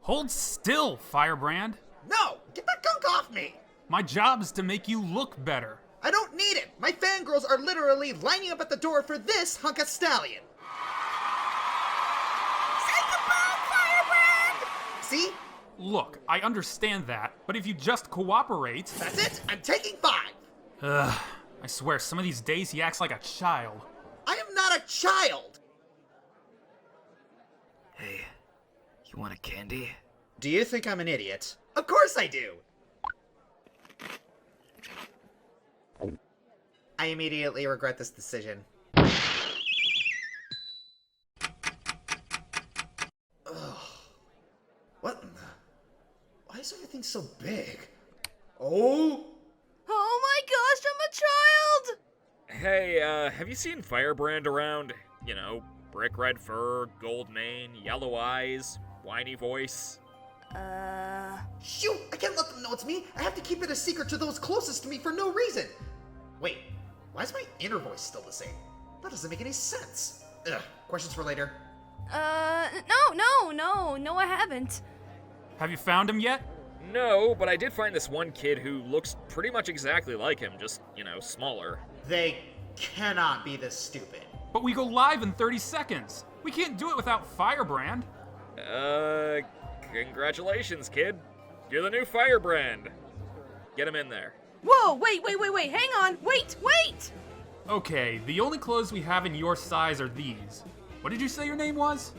Hold still, Firebrand. No! Get that gunk off me! My job's to make you look better. I don't need it! My fangirls are literally lining up at the door for this hunk of stallion! Say goodbye, Firebrand! See? Look, I understand that, but if you just cooperate... That's it! I'm taking 5! Ugh, I swear, some of these days he acts like a child. I am not a child! Hey, you want a candy? Do you think I'm an idiot? Of course I do! I immediately regret this decision. Ugh. What in the... Why is everything so big? Oh! Oh my gosh, I'm a child! Hey, have you seen Firebrand around? You know, brick red fur, gold mane, yellow eyes, whiny voice. Shoot! I can't let them know it's me! I have to keep it a secret to those closest to me for no reason! Wait, why is my inner voice still the same? That doesn't make any sense. Ugh, questions for later. No, I haven't. Have you found him yet? No, but I did find this one kid who looks pretty much exactly like him, just, you know, smaller. They cannot be this stupid. But we go live in 30 seconds. We can't do it without Firebrand. Congratulations, kid. You're the new Firebrand. Get him in there. Whoa, wait, hang on, wait! Okay, the only clothes we have in your size are these. What did you say your name was?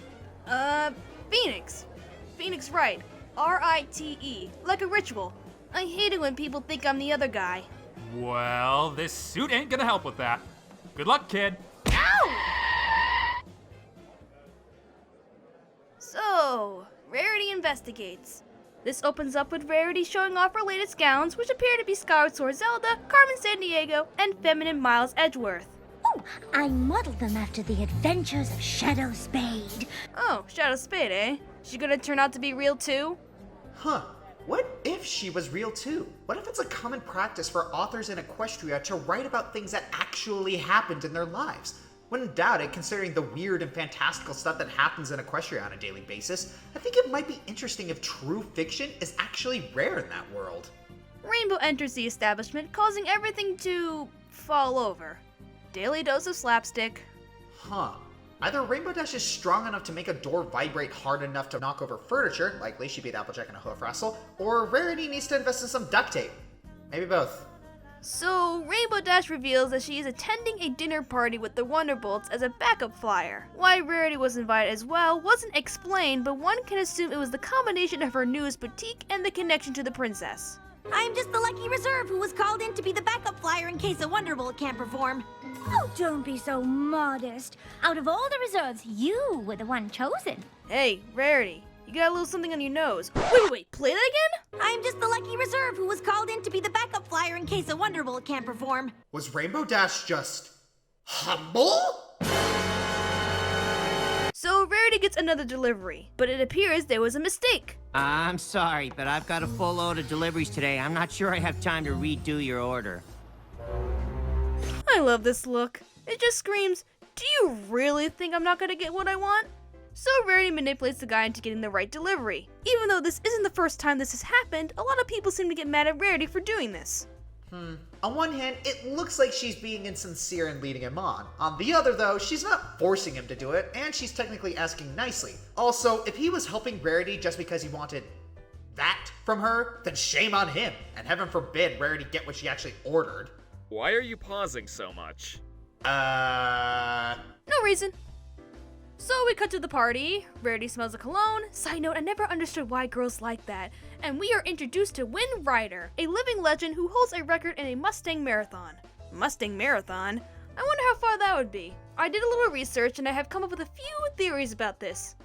Phoenix. Phoenix Rite. R-I-T-E. Like a ritual. I hate it when people think I'm the other guy. Well, this suit ain't gonna help with that. Good luck, kid. Ow! So, Rarity investigates. This opens up with Rarity showing off her latest gowns, which appear to be Skyward Sword Zelda, Carmen Sandiego, and feminine Miles Edgeworth. Oh, I modeled them after the adventures of Shadow Spade. Oh, Shadow Spade, eh? She gonna turn out to be real too? Huh. What if she was real too? What if it's a common practice for authors in Equestria to write about things that actually happened in their lives? Wouldn't doubt it, considering the weird and fantastical stuff that happens in Equestria on a daily basis. I think it might be interesting if true fiction is actually rare in that world. Rainbow enters the establishment, causing everything to fall over. Daily dose of slapstick. Huh. Either Rainbow Dash is strong enough to make a door vibrate hard enough to knock over furniture, likely she beat Applejack in a hoof wrestle, or Rarity needs to invest in some duct tape. Maybe both. So, Rainbow Dash reveals that she is attending a dinner party with the Wonderbolts as a backup flyer. Why Rarity was invited as well wasn't explained, but one can assume it was the combination of her newest boutique and the connection to the princess. I'm just the lucky reserve who was called in to be the backup flyer in case a Wonderbolt can't perform. Oh, don't be so modest. Out of all the reserves, you were the one chosen. Hey, Rarity, you got a little something on your nose. Wait, play that again? I'm just the lucky reserve who was called in to be the backup flyer in case a Wonderbolt can't perform. Was Rainbow Dash just... humble? So Rarity gets another delivery, but it appears there was a mistake. I'm sorry, but I've got a full load of deliveries today. I'm not sure I have time to redo your order. I love this look. It just screams, do you really think I'm not gonna get what I want? So Rarity manipulates the guy into getting the right delivery. Even though this isn't the first time this has happened, a lot of people seem to get mad at Rarity for doing this. On one hand, it looks like she's being insincere and leading him on. On the other, though, she's not forcing him to do it, and she's technically asking nicely. Also, if he was helping Rarity just because he wanted that from her, then shame on him, and heaven forbid Rarity get what she actually ordered. Why are you pausing so much? No reason. So we cut to the party. Rarity smells a cologne. Side note, I never understood why girls like that. And we are introduced to Win Rider, a living legend who holds a record in a Mustang Marathon. Mustang Marathon? I wonder how far that would be. I did a little research and I have come up with a few theories about this.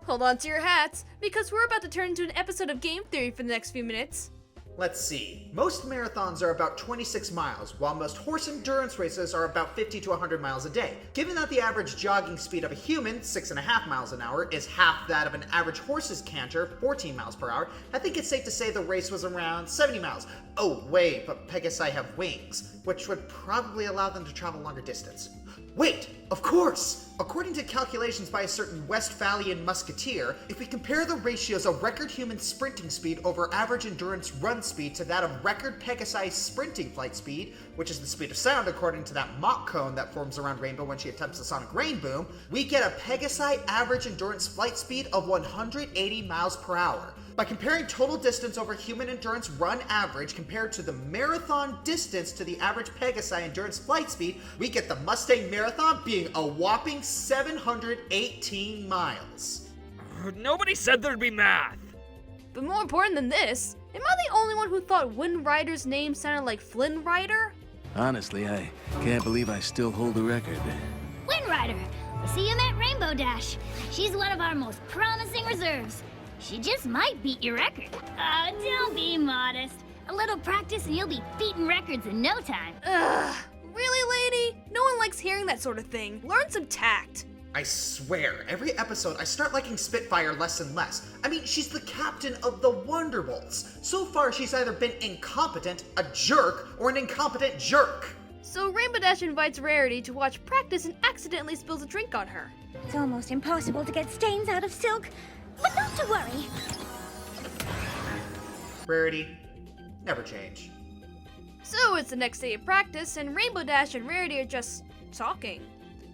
Hold on to your hats, because we're about to turn into an episode of Game Theory for the next few minutes. Let's see. Most marathons are about 26 miles, while most horse endurance races are about 50 to 100 miles a day. Given that the average jogging speed of a human, 6.5 miles an hour, is half that of an average horse's canter, 14 miles per hour, I think it's safe to say the race was around 70 miles. Oh, wait, but Pegasi have wings, which would probably allow them to travel longer distance. Wait, of course! According to calculations by a certain Westphalian musketeer, if we compare the ratios of record human sprinting speed over average endurance run speed to that of record Pegasi sprinting flight speed, which is the speed of sound according to that Mach cone that forms around Rainbow when she attempts the sonic rain boom, we get a Pegasi average endurance flight speed of 180 miles per hour. By comparing total distance over human endurance run average compared to the marathon distance to the average Pegasi endurance flight speed, we get the Mustang Marathon being a whopping 718 miles. Nobody said there'd be math. But more important than this, am I the only one who thought Wind Rider's name sounded like Flynn Rider? Honestly, I can't believe I still hold the record. Wind Rider, we see you met Rainbow Dash. She's one of our most promising reserves. She just might beat your record. Oh, don't be modest. A little practice and you'll be beating records in no time. Ugh, really, lady? No one likes hearing that sort of thing. Learn some tact. I swear, every episode I start liking Spitfire less and less. I mean, she's the captain of the Wonderbolts. So far, she's either been incompetent, a jerk, or an incompetent jerk. So Rainbow Dash invites Rarity to watch practice and accidentally spills a drink on her. It's almost impossible to get stains out of silk, but not to worry. Rarity, never change. So it's the next day of practice, and Rainbow Dash and Rarity are just talking.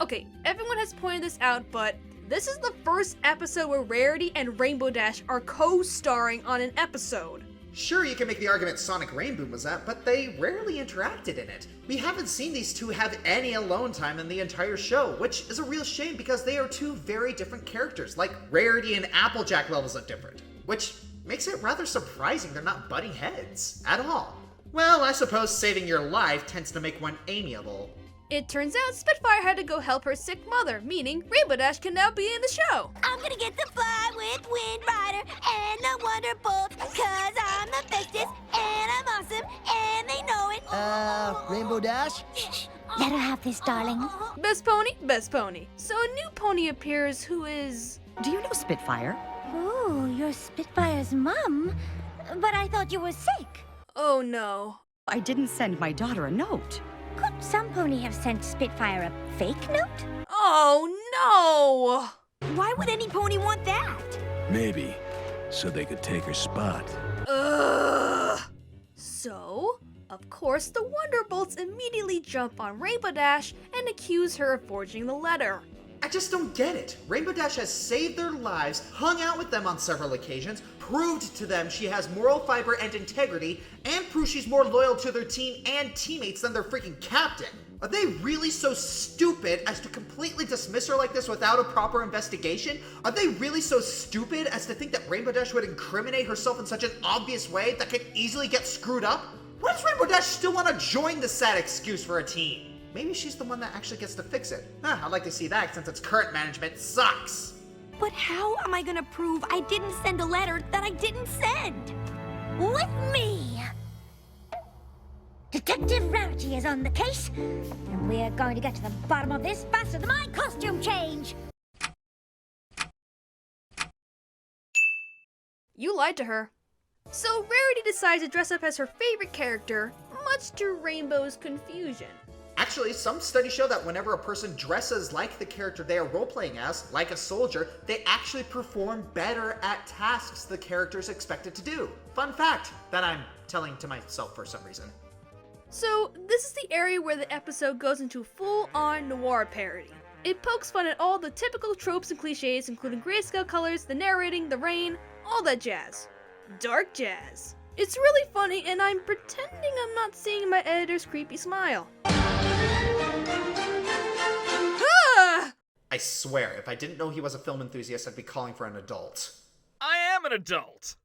Okay, everyone has pointed this out, but this is the first episode where Rarity and Rainbow Dash are co-starring on an episode. Sure, you can make the argument Sonic Rainboom was that, but they rarely interacted in it. We haven't seen these two have any alone time in the entire show, which is a real shame because they are two very different characters, like Rarity and Applejack levels of different, which makes it rather surprising they're not butting heads at all. Well, I suppose saving your life tends to make one amiable. It turns out Spitfire had to go help her sick mother, meaning Rainbow Dash can now be in the show. I'm gonna get to fly with Wind Rider and the Wonderbolt, cause I'm the fastest and I'm awesome and they know it. Rainbow Dash? Let her have this, darling. Best pony, best pony. So a new pony appears who is... Do you know Spitfire? Oh, you're Spitfire's mom. But I thought you were sick. Oh no. I didn't send my daughter a note. Could some pony have sent Spitfire a fake note? Oh no! Why would any pony want that? Maybe, so they could take her spot. Ugh. So, of course, the Wonderbolts immediately jump on Rainbow Dash and accuse her of forging the letter. I just don't get it. Rainbow Dash has saved their lives, hung out with them on several occasions, proved to them she has moral fiber and integrity, and proved she's more loyal to their team and teammates than their freaking captain. Are they really so stupid as to completely dismiss her like this without a proper investigation? Are they really so stupid as to think that Rainbow Dash would incriminate herself in such an obvious way that could easily get screwed up? Why does Rainbow Dash still want to join the sad excuse for a team? Maybe she's the one that actually gets to fix it. I'd like to see that since its current management sucks. But how am I gonna prove I didn't send a letter that I didn't send? With me! Detective Rarity is on the case, and we're going to get to the bottom of this faster than my costume change! You lied to her. So Rarity decides to dress up as her favorite character, much to Rainbow's confusion. Actually, some studies show that whenever a person dresses like the character they are role-playing as, like a soldier, they actually perform better at tasks the character is expected to do. Fun fact that I'm telling to myself for some reason. So this is the area where the episode goes into full-on noir parody. It pokes fun at all the typical tropes and cliches, including grayscale colors, the narrating, the rain, all that jazz. Dark jazz. It's really funny, and I'm pretending I'm not seeing my editor's creepy smile. I swear, if I didn't know he was a film enthusiast, I'd be calling for an adult. I am an adult.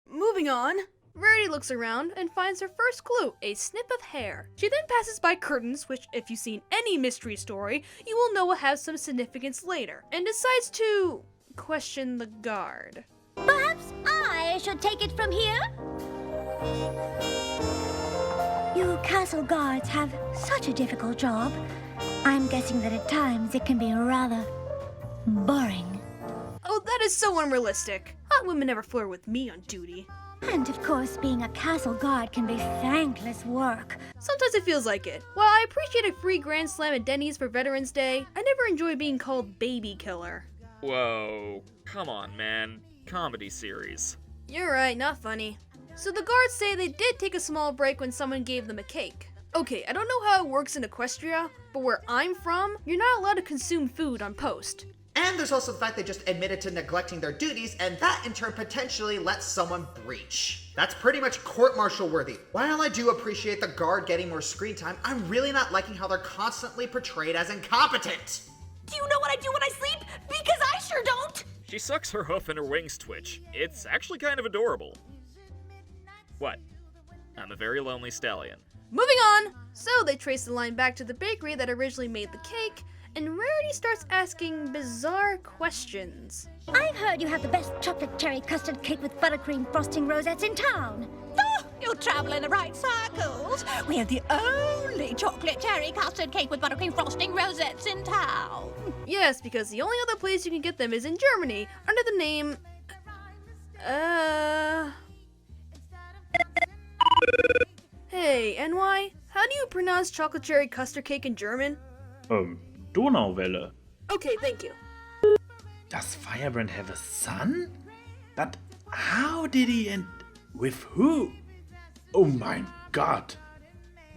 Moving on. Rarity looks around and finds her first clue, a snip of hair. She then passes by curtains, which if you've seen any mystery story, you will know will have some significance later, and decides to question the guard. Perhaps I should take it from here? You castle guards have such a difficult job. I'm guessing that at times it can be rather boring. Oh, that is so unrealistic. Hot women never flirt with me on duty. And of course, being a castle guard can be thankless work. Sometimes it feels like it. While I appreciate a free Grand Slam at Denny's for Veterans Day, I never enjoy being called Baby Killer. Whoa, come on, man. Comedy series. You're right, not funny. So the guards say they did take a small break when someone gave them a cake. Okay, I don't know how it works in Equestria, but where I'm from, you're not allowed to consume food on post. And there's also the fact they just admitted to neglecting their duties, and that in turn potentially lets someone breach. That's pretty much court-martial worthy. While I do appreciate the guard getting more screen time, I'm really not liking how they're constantly portrayed as incompetent. Do you know what I do when I sleep? Because I sure don't! She sucks her hoof and her wings twitch. It's actually kind of adorable. What? I'm a very lonely stallion. Moving on! So they trace the line back to the bakery that originally made the cake, and Rarity starts asking bizarre questions. I've heard you have the best chocolate cherry custard cake with buttercream frosting rosettes in town. Oh, you travel in the right circles. We have the only chocolate cherry custard cake with buttercream frosting rosettes in town. Yes, because the only other place you can get them is in Germany, under the name... Hey, NY, how do you pronounce chocolate cherry custard cake in German? Donauwelle. Okay, thank you. Does Firebrand have a son? But how did he and with who? Oh my god.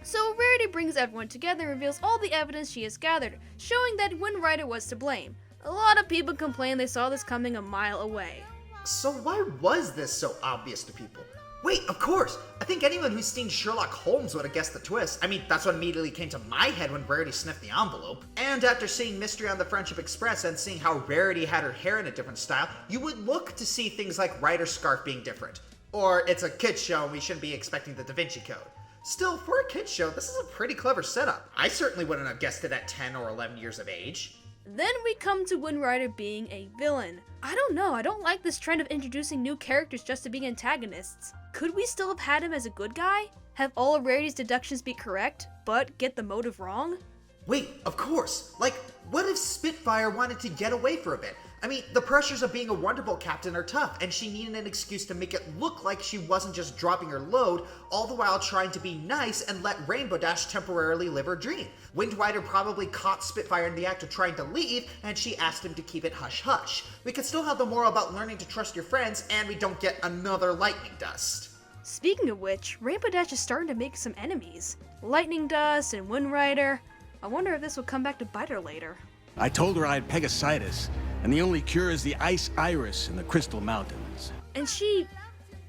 So Rarity brings everyone together and reveals all the evidence she has gathered, showing that Windrider was to blame. A lot of people complain they saw this coming a mile away. So why was this so obvious to people? Wait, of course! I think anyone who's seen Sherlock Holmes would have guessed the twist. I mean, that's what immediately came to my head when Rarity sniffed the envelope. And after seeing Mystery on the Friendship Express and seeing how Rarity had her hair in a different style, you would look to see things like Ryder's scarf being different. Or it's a kid's show and we shouldn't be expecting the Da Vinci Code. Still, for a kid's show, this is a pretty clever setup. I certainly wouldn't have guessed it at 10 or 11 years of age. Then we come to Windrider being a villain. I don't know, I don't like this trend of introducing new characters just to be antagonists. Could we still have had him as a good guy? Have all of Rarity's deductions be correct, but get the motive wrong? Wait, of course. Like, what if Spitfire wanted to get away for a bit? I mean, the pressures of being a Wonderbolt captain are tough, and she needed an excuse to make it look like she wasn't just dropping her load, all the while trying to be nice and let Rainbow Dash temporarily live her dream. Windrider probably caught Spitfire in the act of trying to leave, and she asked him to keep it hush-hush. We could still have the moral about learning to trust your friends, and we don't get another lightning dust. Speaking of which, Rainbow Dash is starting to make some enemies. Lightning Dust and Windrider. I wonder if this will come back to bite her later. I told her I had Pegasitis, and the only cure is the ice iris in the Crystal Mountains. And she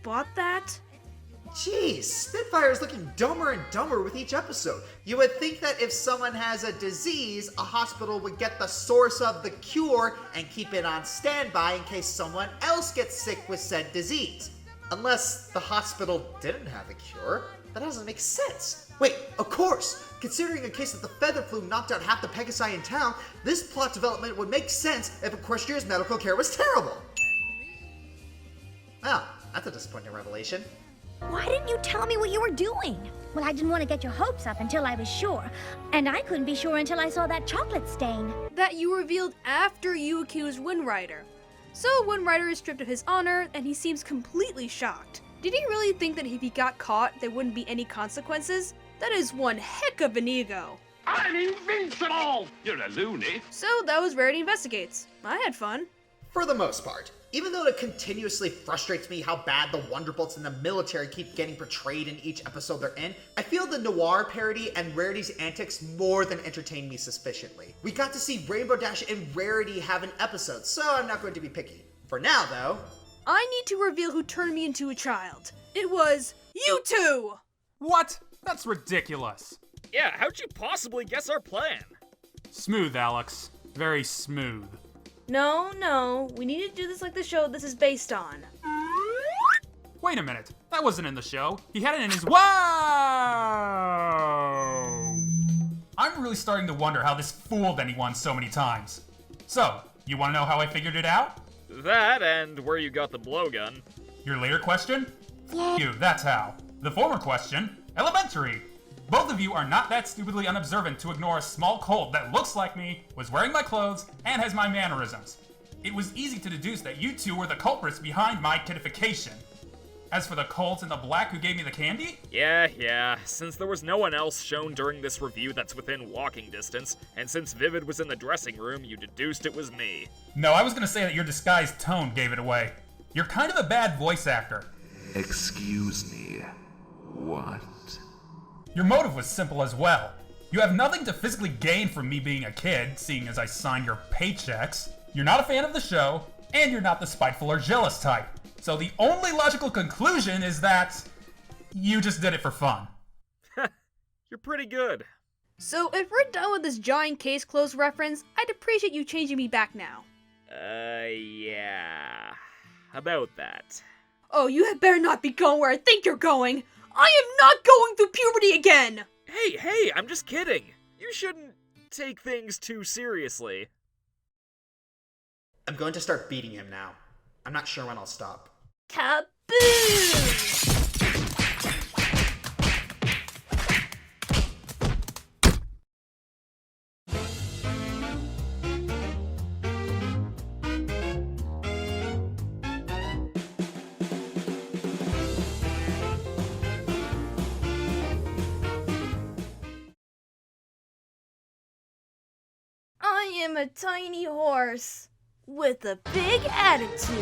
bought that? Jeez, Spitfire is looking dumber and dumber with each episode. You would think that if someone has a disease, a hospital would get the source of the cure and keep it on standby in case someone else gets sick with said disease. Unless the hospital didn't have a cure. That doesn't make sense. Wait, of course! Considering the case that the feather flu knocked out half the Pegasi in town, this plot development would make sense if Equestria's medical care was terrible. Well, that's a disappointing revelation. Why didn't you tell me what you were doing? Well, I didn't want to get your hopes up until I was sure. And I couldn't be sure until I saw that chocolate stain. That you revealed after you accused Windrider. So Windrider is stripped of his honor, and he seems completely shocked. Did he really think that if he got caught, there wouldn't be any consequences? That is one heck of an ego. I'm invincible! You're a loony. So that was Rarity Investigates. I had fun. For the most part. Even though it continuously frustrates me how bad the Wonderbolts in the military keep getting portrayed in each episode they're in, I feel the Noir parody and Rarity's antics more than entertain me sufficiently. We got to see Rainbow Dash and Rarity have an episode, so I'm not going to be picky. For now, though... I need to reveal who turned me into a child. It was you two! What? That's ridiculous. Yeah, how'd you possibly guess our plan? Smooth, Alex. Very smooth. No, we need to do this like the show this is based on. Wait a minute, that wasn't in the show. He had it in his— Whoa! I'm really starting to wonder how this fooled anyone so many times. So, you want to know how I figured it out? That and where you got the blowgun. Your later question? You, that's how. The former question? Elementary. Both of you are not that stupidly unobservant to ignore a small colt that looks like me, was wearing my clothes, and has my mannerisms. It was easy to deduce that you two were the culprits behind my kiddification. As for the cult in the black who gave me the candy? Yeah. Since there was no one else shown during this review that's within walking distance, and since Vivid was in the dressing room, you deduced it was me. No, I was gonna say that your disguised tone gave it away. You're kind of a bad voice actor. Excuse me. What? Your motive was simple as well. You have nothing to physically gain from me being a kid, seeing as I signed your paychecks. You're not a fan of the show, and you're not the spiteful or jealous type. So the only logical conclusion is that you just did it for fun. You're pretty good. So if we're done with this giant case closed reference, I'd appreciate you changing me back now. Yeah. About that. Oh, you had better not be going where I think you're going! I am not going through puberty again! Hey, I'm just kidding. You shouldn't take things too seriously. I'm going to start beating him now. I'm not sure when I'll stop. Kaboom! I am a tiny horse with a big attitude.